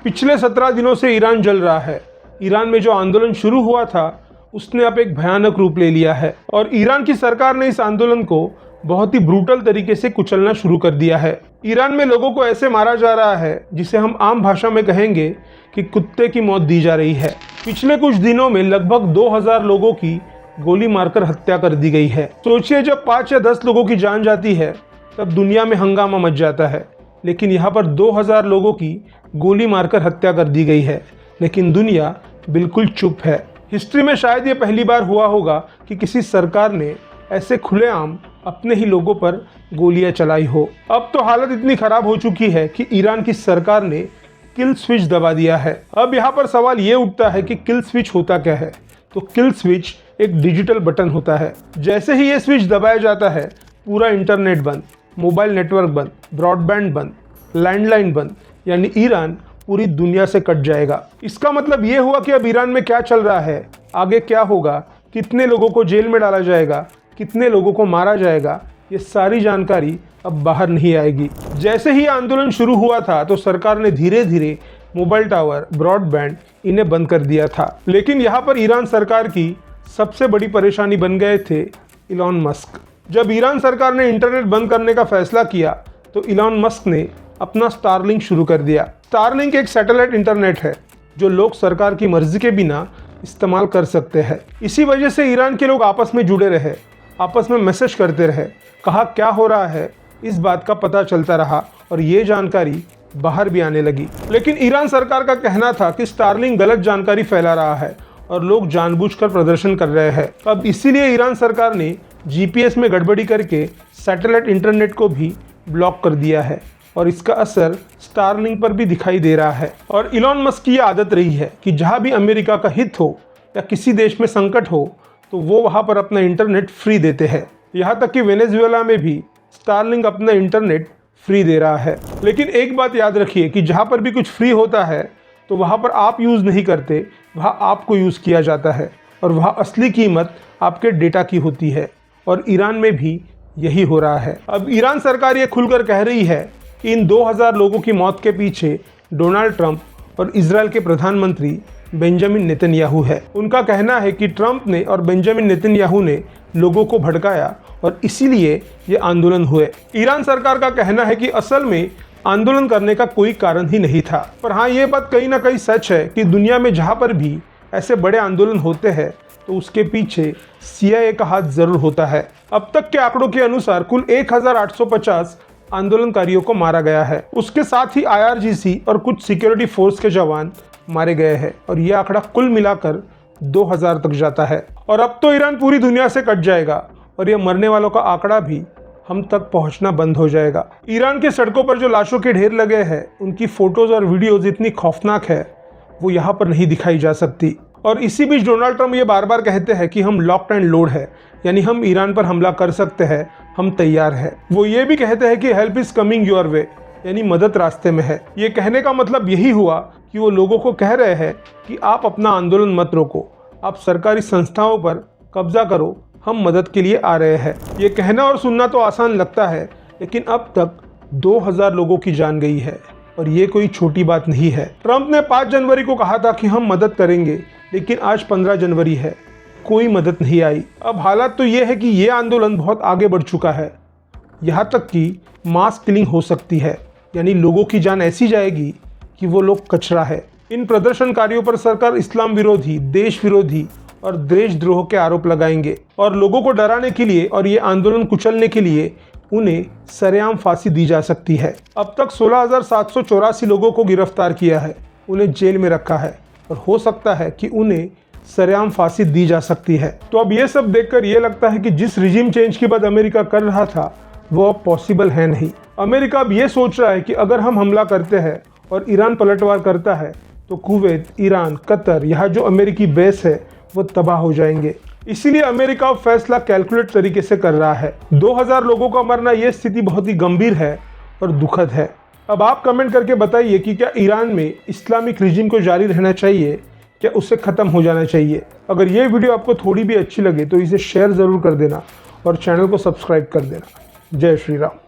पिछले 17 दिनों से ईरान जल रहा है। ईरान में जो आंदोलन शुरू हुआ था उसने अब एक भयानक रूप ले लिया है और ईरान की सरकार ने इस आंदोलन को बहुत ही ब्रूटल तरीके से कुचलना शुरू कर दिया है। ईरान में लोगों को ऐसे मारा जा रहा है जिसे हम आम भाषा में कहेंगे कि कुत्ते की मौत दी जा रही है। पिछले कुछ दिनों में लगभग 2000 लोगों की गोली मारकर हत्या कर दी गई है। सोचिए, जब 5 या 10 लोगों की जान जाती है तब दुनिया में हंगामा मच जाता है, लेकिन यहाँ पर 2000 लोगों की गोली मारकर हत्या कर दी गई है, लेकिन दुनिया बिल्कुल चुप है। हिस्ट्री में शायद ये पहली बार हुआ होगा कि किसी सरकार ने ऐसे खुलेआम अपने ही लोगों पर गोलियां चलाई हो। अब तो हालत इतनी खराब हो चुकी है कि ईरान की सरकार ने किल स्विच दबा दिया है। अब यहाँ पर सवाल ये उठता है कि किल स्विच होता क्या है। तो किल स्विच एक डिजिटल बटन होता है। जैसे ही ये स्विच दबाया जाता है, पूरा इंटरनेट बंद, मोबाइल नेटवर्क बंद, ब्रॉडबैंड बंद, लैंडलाइन बंद, यानी ईरान पूरी दुनिया से कट जाएगा। इसका मतलब ये हुआ कि अब ईरान में क्या चल रहा है, आगे क्या होगा, कितने लोगों को जेल में डाला जाएगा, कितने लोगों को मारा जाएगा, ये सारी जानकारी अब बाहर नहीं आएगी। जैसे ही आंदोलन शुरू हुआ था तो सरकार ने धीरे धीरे मोबाइल टावर, ब्रॉडबैंड इन्हें बंद कर दिया था। लेकिन यहाँ पर ईरान सरकार की सबसे बड़ी परेशानी बन गए थे इलॉन मस्क। जब ईरान सरकार ने इंटरनेट बंद करने का फैसला किया तो इलॉन मस्क ने अपना स्टारलिंक शुरू कर दिया। स्टारलिंक एक सैटेलाइट इंटरनेट है जो लोग सरकार की मर्जी के बिना इस्तेमाल कर सकते हैं। इसी वजह से ईरान के लोग आपस में जुड़े रहे, आपस में मैसेज करते रहे, कहाँ क्या हो रहा है इस बात का पता चलता रहा और ये जानकारी बाहर भी आने लगी। लेकिन ईरान सरकार का कहना था कि स्टारलिंक गलत जानकारी फैला रहा है और लोग जानबूझकर प्रदर्शन कर रहे हैं। अब इसीलिए ईरान सरकार ने जीपीएस में गड़बड़ी करके सैटेलाइट इंटरनेट को भी ब्लॉक कर दिया है और इसका असर स्टारलिंक पर भी दिखाई दे रहा है। और इलॉन मस्क की आदत रही है कि जहां भी अमेरिका का हित हो या किसी देश में संकट हो तो वो वहां पर अपना इंटरनेट फ्री देते हैं। यहाँ तक कि वेनेजुएला में भी स्टारलिंक अपना इंटरनेट फ्री दे रहा है। लेकिन एक बात याद रखिए कि जहाँ पर भी कुछ फ्री होता है तो वहाँ पर आप यूज़ नहीं करते, वहाँ आपको यूज़ किया जाता है और वहाँ असली कीमत आपके डेटा की होती है। और ईरान में भी यही हो रहा है। अब ईरान सरकार ये खुलकर कह रही है कि इन 2000 लोगों की मौत के पीछे डोनाल्ड ट्रंप और इजराइल के प्रधानमंत्री बेंजामिन नेतन्याहू है। उनका कहना है कि ट्रंप ने और बेंजामिन नेतन्याहू ने लोगों को भड़काया और इसीलिए ये आंदोलन हुए। ईरान सरकार का कहना है कि असल में आंदोलन करने का कोई कारण ही नहीं था। पर हाँ, ये बात कहीं ना कहीं सच है कि दुनिया में जहाँ पर भी ऐसे बड़े आंदोलन होते हैं तो उसके पीछे CIA का हाथ जरूर होता है। अब तक के आंकड़ों के अनुसार कुल 1850 आंदोलनकारियों को मारा गया है। उसके साथ ही IRGC और कुछ सिक्योरिटी फोर्स के जवान मारे गए हैं और ये आंकड़ा कुल मिलाकर 2000 तक जाता है। और अब तो ईरान पूरी दुनिया से कट जाएगा और ये मरने वालों का आंकड़ा भी हम तक पहुंचना बंद हो जाएगा। ईरान के सड़कों पर जो लाशों के ढेर लगे हैं उनकी फोटोज और वीडियोज इतनी खौफनाक है वो यहाँ पर नहीं दिखाई जा सकती। और इसी बीच डोनाल्ड ट्रंप ये बार बार कहते हैं कि हम लॉक्ड एंड लोड है, यानी हम ईरान पर हमला कर सकते हैं, हम तैयार हैं। वो ये भी कहते हैं कि help is coming your way, यानी मदद रास्ते में है। ये कहने का मतलब यही हुआ कि वो लोगों को कह रहे हैं कि आप अपना आंदोलन मत रोको, आप सरकारी संस्थाओं पर कब्जा करो, हम मदद के लिए आ रहे हैं। ये कहना और सुनना तो आसान लगता है, लेकिन अब तक 2000 लोगों की जान गई है और ये कोई छोटी बात नहीं है। ट्रंप ने 5 जनवरी को कहा था कि हम मदद करेंगे, लेकिन आज 15 जनवरी है, कोई मदद नहीं आई। अब हालात तो ये है कि ये आंदोलन बहुत आगे बढ़ चुका है, यहाँ तक कि मास किलिंग हो सकती है, यानी लोगों की जान ऐसी जाएगी कि वो लोग कचरा है। इन प्रदर्शनकारियों पर सरकार इस्लाम विरोधी, देश विरोधी और देशद्रोह के आरोप लगाएंगे और लोगों को डराने के लिए और ये आंदोलन कुचलने के लिए उन्हें सरेआम फांसी दी जा सकती है। अब तक 16,784 लोगों को गिरफ्तार किया है, उन्हें जेल में रखा है और हो सकता है कि उन्हें सरेआम फांसी दी जा सकती है। तो अब ये सब देखकर ये लगता है कि जिस रिजीम चेंज की बात अमेरिका कर रहा था वो अब पॉसिबल है नहीं। अमेरिका अब ये सोच रहा है कि अगर हम हमला करते हैं और ईरान पलटवार करता है तो कुवैत, ईरान, कतर, यहाँ जो अमेरिकी बेस है वो तबाह हो जाएंगे। इसीलिए अमेरिका अब फैसला कैलकुलेट तरीके से कर रहा है। 2000 लोगों का मरना, ये स्थिति बहुत ही गंभीर है और दुखद है। अब आप कमेंट करके बताइए कि क्या ईरान में इस्लामिक रिजीम को जारी रहना चाहिए, क्या उससे ख़त्म हो जाना चाहिए। अगर ये वीडियो आपको थोड़ी भी अच्छी लगे तो इसे शेयर ज़रूर कर देना और चैनल को सब्सक्राइब कर देना। जय श्री राम।